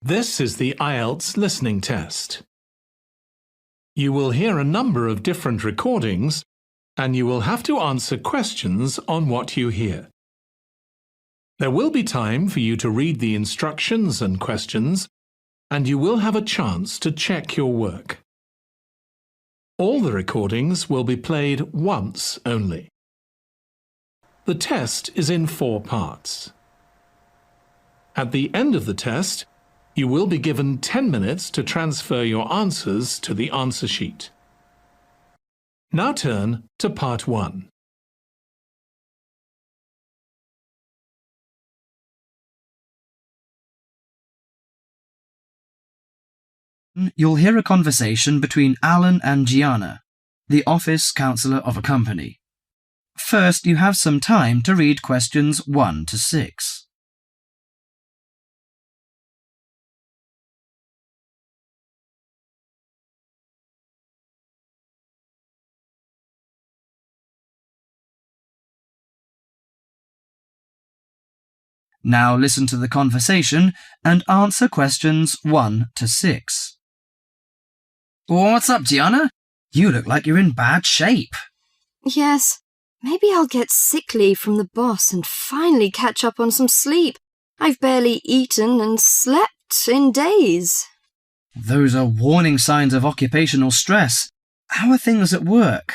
This is the IELTS listening test. You will hear a number of different recordings and you will have to answer questions on what you hear. There will be time for you to read the instructions and questions, and you will have a chance to check your work. All the recordings will be played once only. The test is in 4 parts. At the end of the test, you will be given 10 minutes to transfer your answers to the answer sheet. Now turn to Part 1. You'll hear a conversation between Alan and Jeanna, the office counsellor of a company. First, you have some time to read questions 1 to 6. Now listen to the conversation and answer questions 1 to 6. What's up, Jeanna? You look like you're in bad shape. Yes, maybe I'll get sick leave from the boss and finally catch up on some sleep. I've barely eaten and slept in days. Those are warning signs of occupational stress. How are things at work?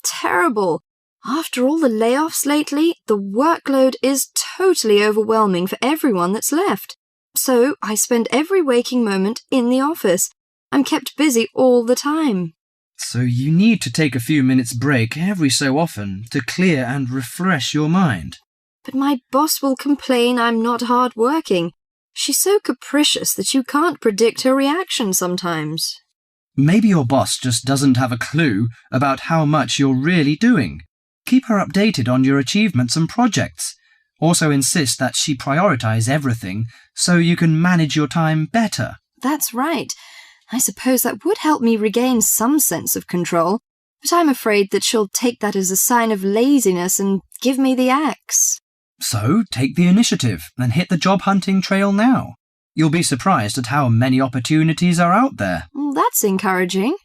Terrible. After all the layoffs lately, the workload is totally overwhelming for everyone that's left. So I spend every waking moment in the office. I'm kept busy all the time. So you need to take a few minutes break every so often to clear and refresh your mind. But my boss will complain I'm not hard-working. She's so capricious that you can't predict her reaction sometimes. Maybe your boss just doesn't have a clue about how much you're really doing. Keep her updated on your achievements and projects. Also insist that she prioritize everything so you can manage your time better. That's right. I suppose that would help me regain some sense of control, but I'm afraid that she'll take that as a sign of laziness and give me the axe. So take the initiative and hit the job hunting trail now. You'll be surprised at how many opportunities are out there. That's encouraging.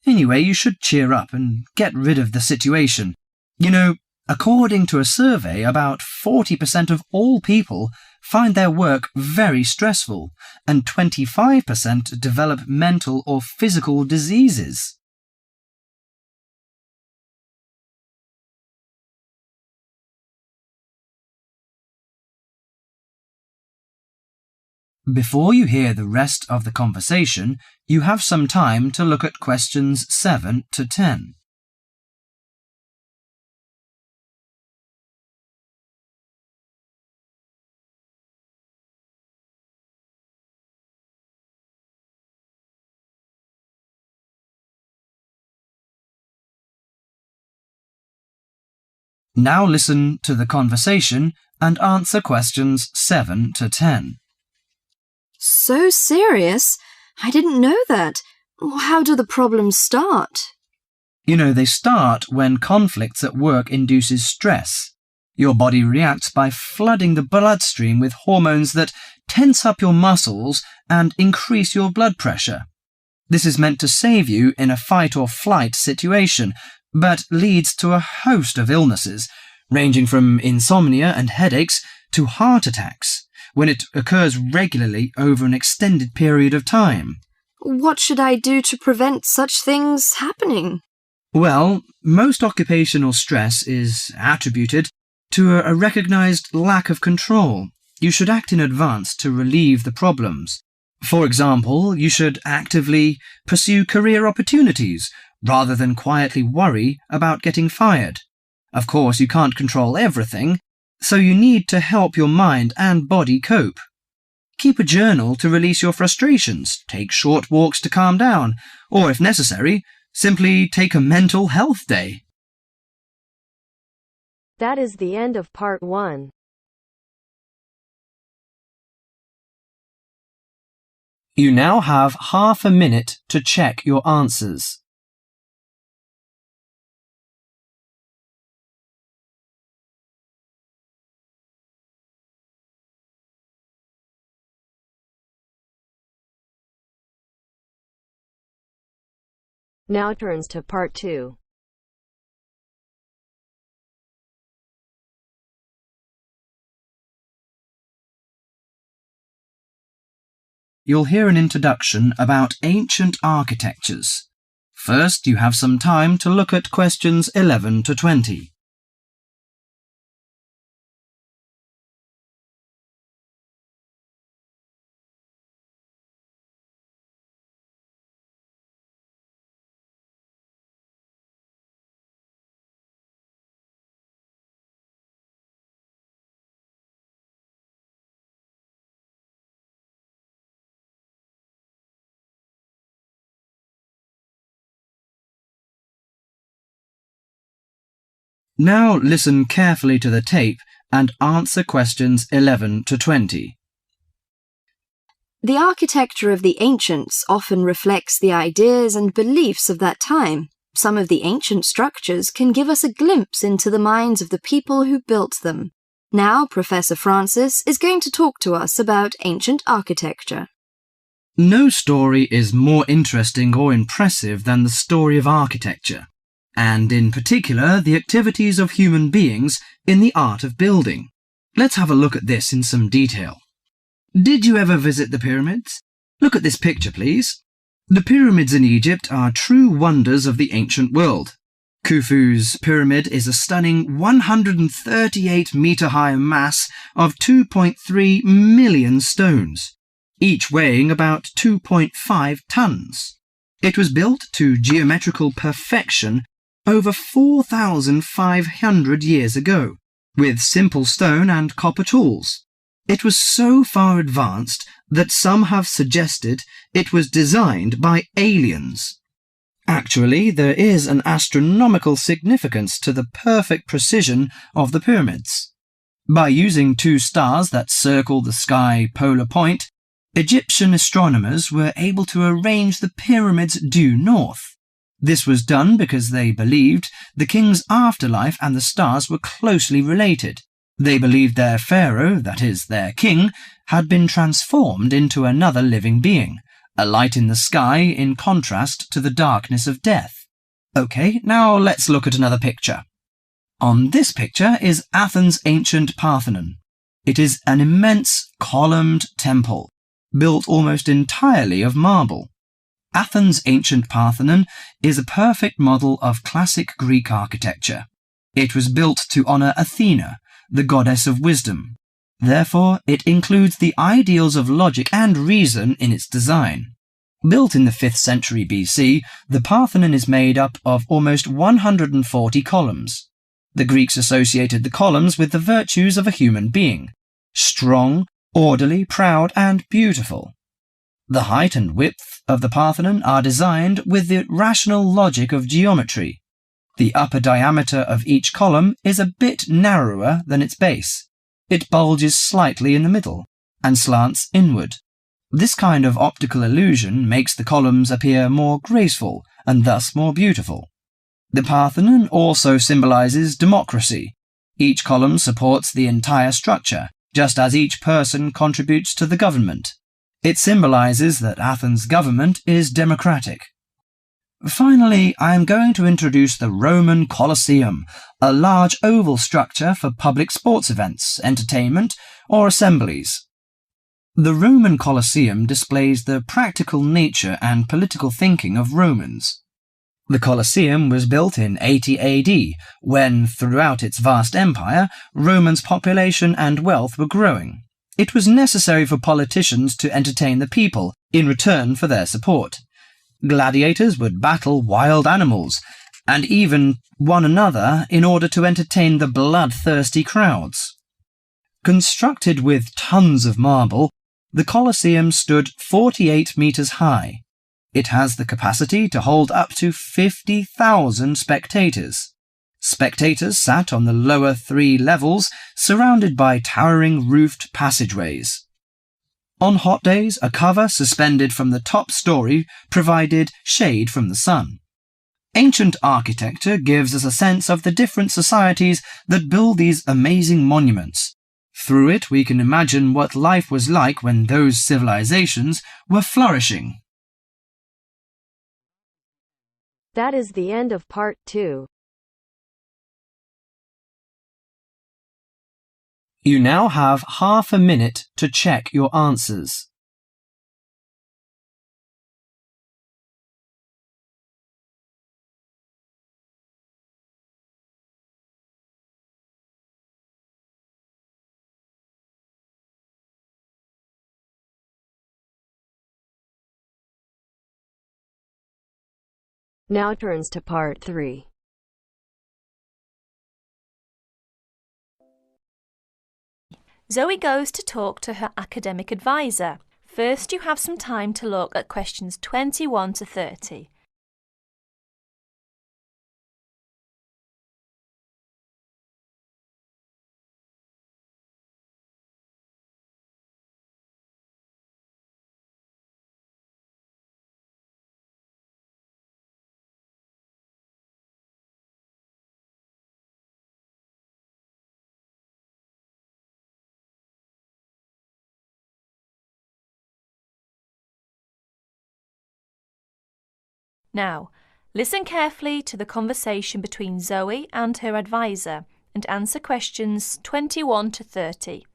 Anyway, you should cheer up and get rid of the situation. You know, according to a survey, about 40% of all people find their work very stressful, and 25% develop mental or physical diseases. Before you hear the rest of the conversation, you have some time to look at questions 7 to 10. Now listen to the conversation and answer questions 7 to 10. So serious? I didn't know that. How do the problems start? You know, they start when conflicts at work induces stress. Your body reacts by flooding the bloodstream with hormones that tense up your muscles and increase your blood pressure. This is meant to save you in a fight or flight situation, but leads to a host of illnesses, ranging from insomnia and headaches to heart attacks, when it occurs regularly over an extended period of time. What should I do to prevent such things happening? Well, most occupational stress is attributed to a recognized lack of control. You should act in advance to relieve the problems. For example, you should actively pursue career opportunities rather than quietly worry about getting fired. Of course, you can't control everything, so you need to help your mind and body cope. Keep a journal to release your frustrations, take short walks to calm down, or if necessary, simply take a mental health day. That is the end of part 1. You now have half a minute to check your answers. Now turns to Part 2. You'll hear an introduction about ancient architectures. First, you have some time to look at questions 11 to 20. Now listen carefully to the tape and answer questions 11 to 20. The architecture of the ancients often reflects the ideas and beliefs of that time. Some of the ancient structures can give us a glimpse into the minds of the people who built them. Now, Professor Francis is going to talk to us about ancient architecture. No story is more interesting or impressive than the story of architecture, and in particular the activities of human beings in the art of building. Let's have a look at this in some detail. Did you ever visit the pyramids? Look at this picture, please. The pyramids in Egypt are true wonders of the ancient world. Khufu's pyramid is a stunning 138-metre-high mass of 2.3 million stones, each weighing about 2.5 tons. It was built to geometrical perfection over 4,500 years ago, with simple stone and copper tools. It was so far advanced that some have suggested it was designed by aliens. Actually, there is an astronomical significance to the perfect precision of the pyramids. By using two stars that circle the sky polar point, Egyptian astronomers were able to arrange the pyramids due north. This was done because they believed the king's afterlife and the stars were closely related. They believed their pharaoh, that is, their king, had been transformed into another living being, a light in the sky in contrast to the darkness of death. Okay, now let's look at another picture. On this picture is Athens' ancient Parthenon. It is an immense columned temple, built almost entirely of marble. Athens' ancient Parthenon is a perfect model of classic Greek architecture. It was built to honour Athena, the goddess of wisdom. Therefore, it includes the ideals of logic and reason in its design. Built in the 5th century BC, the Parthenon is made up of almost 140 columns. The Greeks associated the columns with the virtues of a human being: strong, orderly, proud, and beautiful. The height and width of the Parthenon are designed with the rational logic of geometry. The upper diameter of each column is a bit narrower than its base. It bulges slightly in the middle and slants inward. This kind of optical illusion makes the columns appear more graceful and thus more beautiful. The Parthenon also symbolizes democracy. Each column supports the entire structure, just as each person contributes to the government. It symbolizes that Athens' government is democratic. Finally, I am going to introduce the Roman Colosseum, a large oval structure for public sports events, entertainment, or assemblies. The Roman Colosseum displays the practical nature and political thinking of Romans. The Colosseum was built in 80 AD, when, throughout its vast empire, Romans' population and wealth were growing. It was necessary for politicians to entertain the people in return for their support. Gladiators would battle wild animals, and even one another in order to entertain the bloodthirsty crowds. Constructed with tons of marble, the Colosseum stood 48 metres high. It has the capacity to hold up to 50,000 spectators. Spectators sat on the lower 3 levels, surrounded by towering roofed passageways. On hot days, a cover suspended from the top story provided shade from the sun. Ancient architecture gives us a sense of the different societies that build these amazing monuments. Through it, we can imagine what life was like when those civilizations were flourishing. That is the end of part 2. You now have half a minute to check your answers. Now turns to part 3. Zoe goes to talk to her academic advisor. First, you have some time to look at questions 21 to 30. Now, listen carefully to the conversation between Zoe and her advisor and answer questions 21 to 30.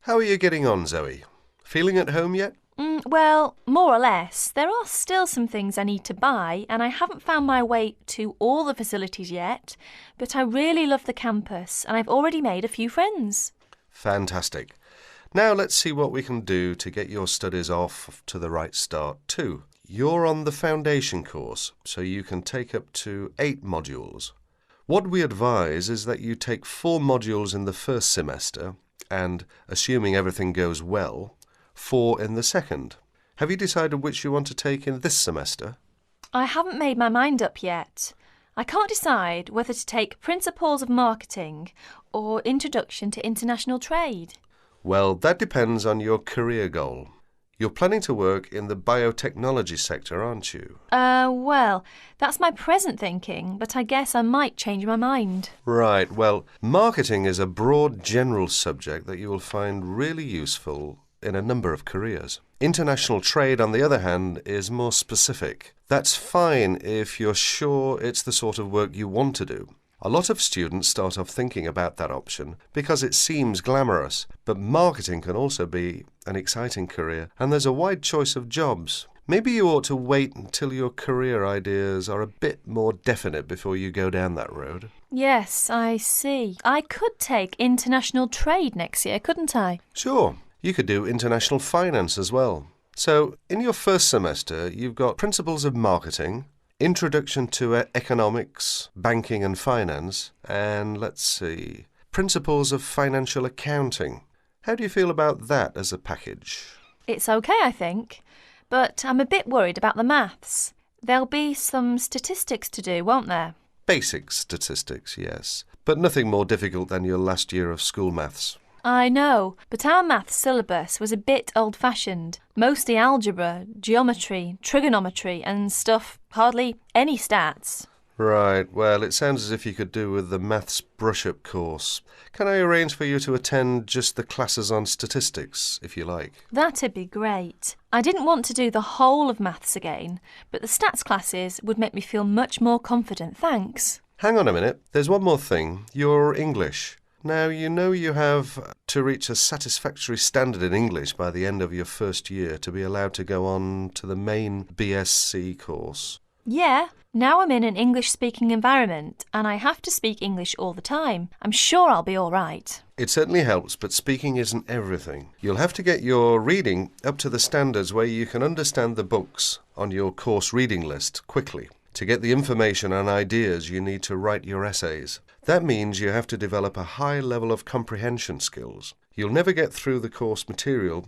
How are you getting on, Zoe? Feeling at home yet? Well, more or less. There are still some things I need to buy, and I haven't found my way to all the facilities yet, but I really love the campus, and I've already made a few friends. Fantastic. Now let's see what we can do to get your studies off to the right start too. You're on the foundation course, so you can take up to 8 modules. What we advise is that you take 4 modules in the first semester and, assuming everything goes well, 4 in the second. Have you decided which you want to take in this semester? I haven't made my mind up yet. I can't decide whether to take Principles of Marketing or Introduction to International Trade. Well, that depends on your career goal. You're planning to work in the biotechnology sector, aren't you? Well, that's my present thinking, but I guess I might change my mind. Right, well, marketing is a broad general subject that you will find really useful in a number of careers. International trade, on the other hand, is more specific. That's fine if you're sure it's the sort of work you want to do. A lot of students start off thinking about that option because it seems glamorous, but marketing can also be an exciting career, and there's a wide choice of jobs. Maybe you ought to wait until your career ideas are a bit more definite before you go down that road. Yes, I see. I could take International Trade next year, couldn't I? Sure, you could do international finance as well. So, in your first semester, you've got Principles of Marketing, Introduction to Economics, Banking and Finance, and let's see, Principles of Financial Accounting. How do you feel about that as a package? It's okay, I think, but I'm a bit worried about the maths. There'll be some statistics to do, won't there? Basic statistics, yes, but nothing more difficult than your last year of school maths. I know, but our maths syllabus was a bit old-fashioned. Mostly algebra, geometry, trigonometry and stuff, hardly any stats. Right, well, it sounds as if you could do with the maths brush-up course. Can I arrange for you to attend just the classes on statistics, if you like? That'd be great. I didn't want to do the whole of maths again, but the stats classes would make me feel much more confident, thanks. Hang on a minute, there's one more thing. Your English. Now, you know you have to reach a satisfactory standard in English by the end of your first year to be allowed to go on to the main BSc course. Yeah, now I'm in an English-speaking environment and I have to speak English all the time. I'm sure I'll be all right. It certainly helps, but speaking isn't everything. You'll have to get your reading up to the standards where you can understand the books on your course reading list quickly. To get the information and ideas, you need to write your essays. That means you have to develop a high level of comprehension skills. You'll never get through the course material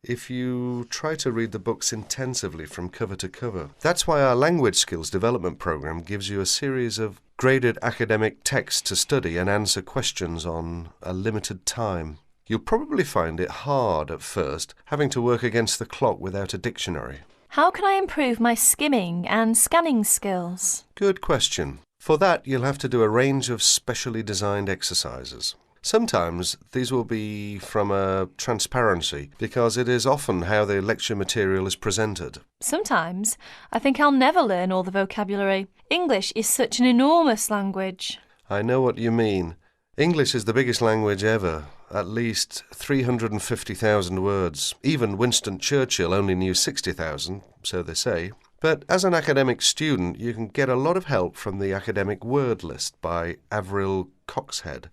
if you try to read the books intensively from cover to cover. That's why our language skills development program gives you a series of graded academic texts to study and answer questions on a limited time. You'll probably find it hard at first, having to work against the clock without a dictionary. How can I improve my skimming and scanning skills? Good question. For that, you'll have to do a range of specially designed exercises. Sometimes these will be from a transparency, because it is often how the lecture material is presented. Sometimes I think I'll never learn all the vocabulary. English is such an enormous language. I know what you mean. English is the biggest language ever, at least 350,000 words. Even Winston Churchill only knew 60,000, so they say. But as an academic student, you can get a lot of help from the academic word list by Avril Coxhead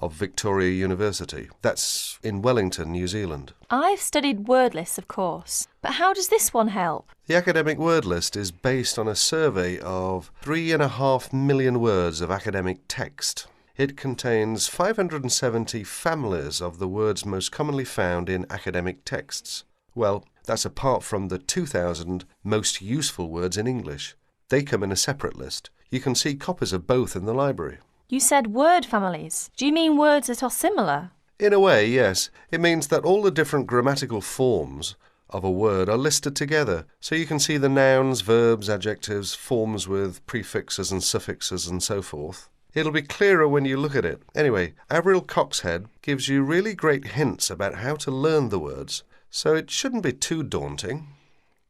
of Victoria University. That's in Wellington, New Zealand. I've studied word lists, of course, but how does this one help? The academic word list is based on a survey of 3.5 million words of academic text. It contains 570 families of the words most commonly found in academic texts. Well, that's apart from the 2,000 most useful words in English. They come in a separate list. You can see copies of both in the library. You said word families. Do you mean words that are similar? In a way, yes. It means that all the different grammatical forms of a word are listed together, so you can see the nouns, verbs, adjectives, forms with prefixes and suffixes and so forth. It'll be clearer when you look at it. Anyway, Avril Coxhead gives you really great hints about how to learn the words, so it shouldn't be too daunting.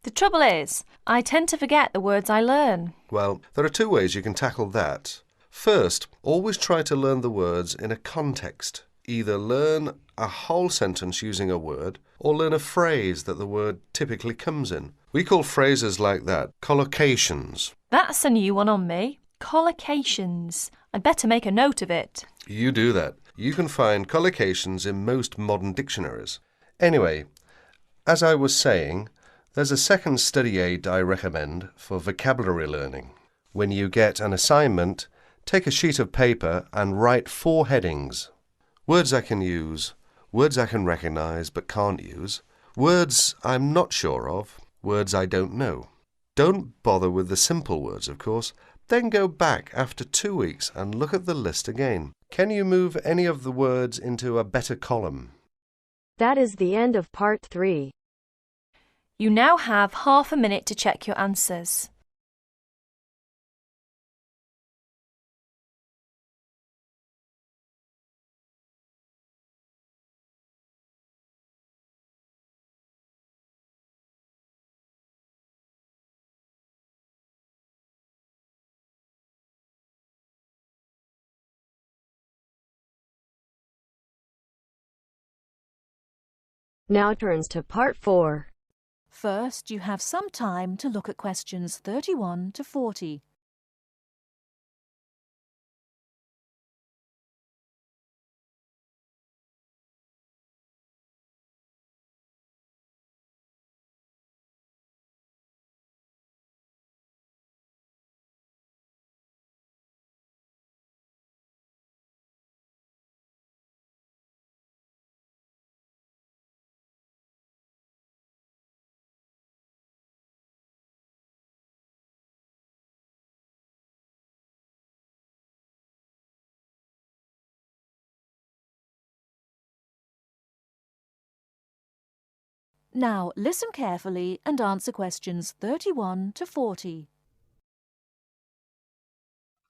The trouble is, I tend to forget the words I learn. Well, there are two ways you can tackle that. First, always try to learn the words in a context. Either learn a whole sentence using a word, or learn a phrase that the word typically comes in. We call phrases like that collocations. That's a new one on me. Collocations. I'd better make a note of it. You do that. You can find collocations in most modern dictionaries. Anyway, as I was saying, there's a second study aid I recommend for vocabulary learning. When you get an assignment, take a sheet of paper and write 4 headings. Words I can use, words I can recognise but can't use, words I'm not sure of, words I don't know. Don't bother with the simple words, of course. Then go back after 2 weeks and look at the list again. Can you move any of the words into a better column? That is the end of part 3. You now have half a minute to check your answers. Now turns to part 4. First, you have some time to look at questions 31 to 40. Now listen carefully and answer questions 31 to 40.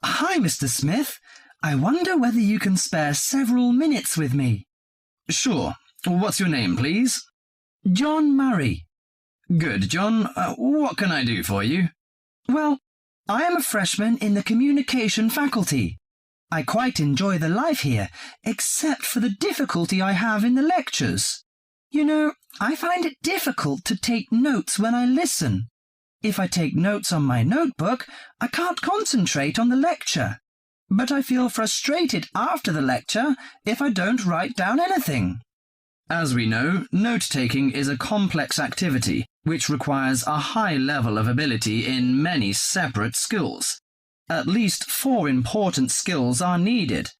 Hi, Mr. Smith. I wonder whether you can spare several minutes with me. Sure. What's your name, please? John Murray. Good, John. What can I do for you? Well, I am a freshman in the communication faculty. I quite enjoy the life here, except for the difficulty I have in the lectures. You know, I find it difficult to take notes when I listen. If I take notes on my notebook, I can't concentrate on the lecture. But I feel frustrated after the lecture if I don't write down anything. As we know, note-taking is a complex activity which requires a high level of ability in many separate skills. At least 4 important skills are needed.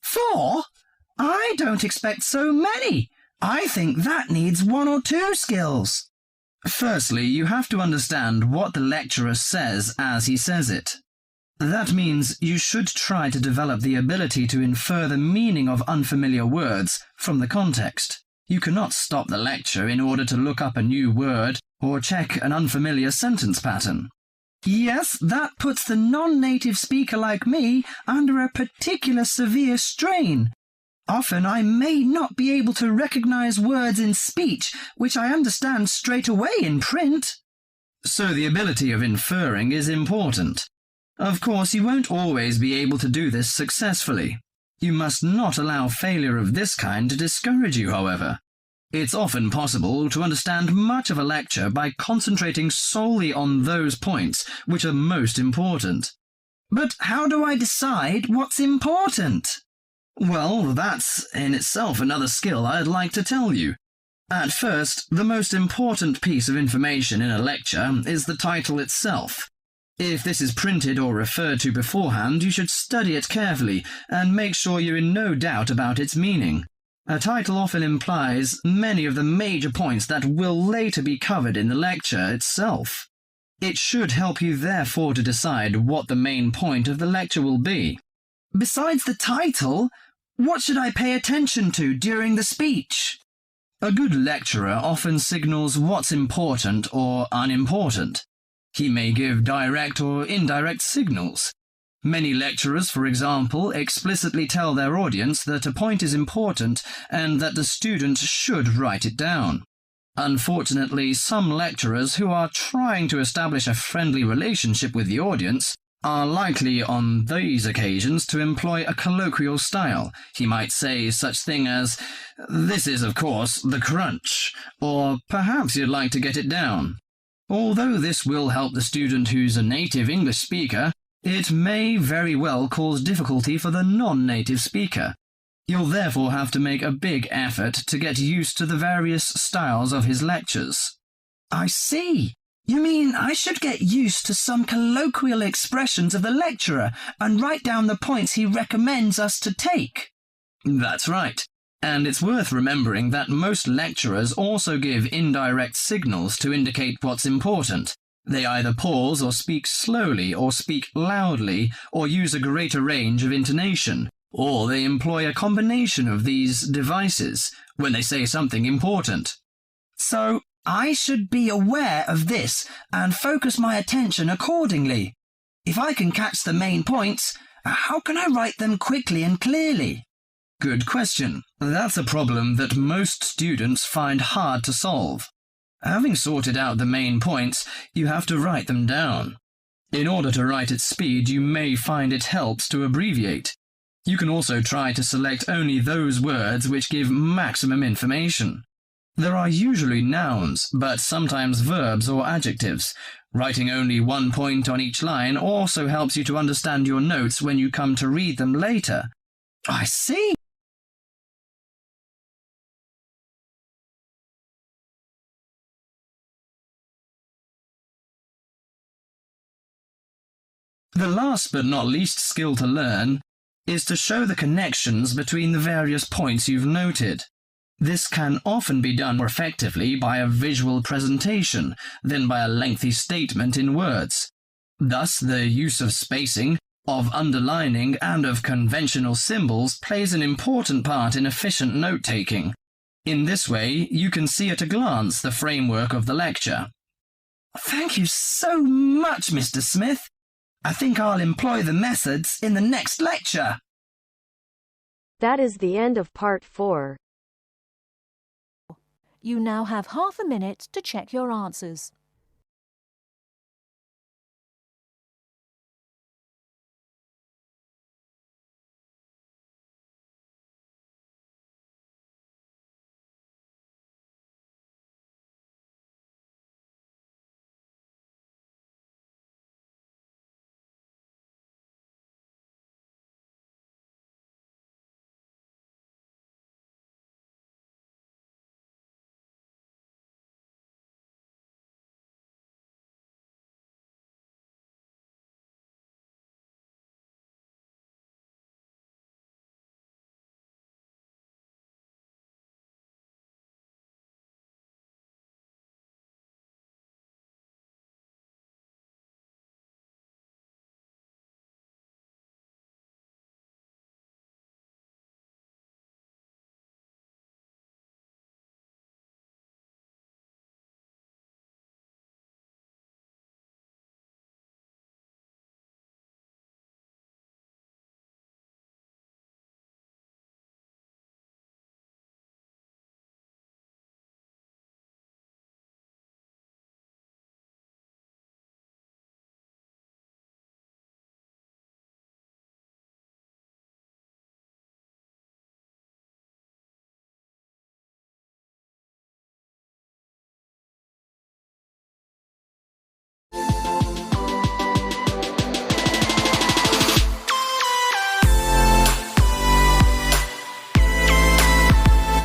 4? I don't expect so many. I think that needs 1 or 2 skills. Firstly, you have to understand what the lecturer says as he says it. That means you should try to develop the ability to infer the meaning of unfamiliar words from the context. You cannot stop the lecture in order to look up a new word or check an unfamiliar sentence pattern. Yes, that puts the non-native speaker like me under a particular severe strain. Often I may not be able to recognize words in speech which I understand straight away in print. So the ability of inferring is important. Of course, you won't always be able to do this successfully. You must not allow failure of this kind to discourage you, however. It's often possible to understand much of a lecture by concentrating solely on those points which are most important. But how do I decide what's important? Well, that's in itself another skill I'd like to tell you. At first, the most important piece of information in a lecture is the title itself. If this is printed or referred to beforehand, you should study it carefully and make sure you're in no doubt about its meaning. A title often implies many of the major points that will later be covered in the lecture itself. It should help you therefore to decide what the main point of the lecture will be. Besides the title, what should I pay attention to during the speech? A good lecturer often signals what's important or unimportant. He may give direct or indirect signals. Many lecturers, for example, explicitly tell their audience that a point is important and that the student should write it down. Unfortunately, some lecturers who are trying to establish a friendly relationship with the audience are likely on these occasions to employ a colloquial style. He might say such thing as, "This is, of course, the crunch," or "Perhaps you'd like to get it down." Although this will help the student who's a native English speaker, it may very well cause difficulty for the non-native speaker. You'll therefore have to make a big effort to get used to the various styles of his lectures. I see. You mean I should get used to some colloquial expressions of the lecturer and write down the points he recommends us to take? That's right. And it's worth remembering that most lecturers also give indirect signals to indicate what's important. They either pause or speak slowly or speak loudly or use a greater range of intonation, or they employ a combination of these devices when they say something important. So I should be aware of this and focus my attention accordingly. If I can catch the main points, how can I write them quickly and clearly? Good question. That's a problem that most students find hard to solve. Having sorted out the main points, you have to write them down. In order to write at speed, you may find it helps to abbreviate. You can also try to select only those words which give maximum information. There are usually nouns, but sometimes verbs or adjectives. Writing only one point on each line also helps you to understand your notes when you come to read them later. I see. The last but not least skill to learn is to show the connections between the various points you've noted. This can often be done more effectively by a visual presentation than by a lengthy statement in words. Thus, the use of spacing, of underlining, and of conventional symbols plays an important part in efficient note-taking. In this way, you can see at a glance the framework of the lecture. Thank you so much, Mr. Smith. I think I'll employ the methods in the next lecture. That is the end of part 4. You now have half a minute to check your answers.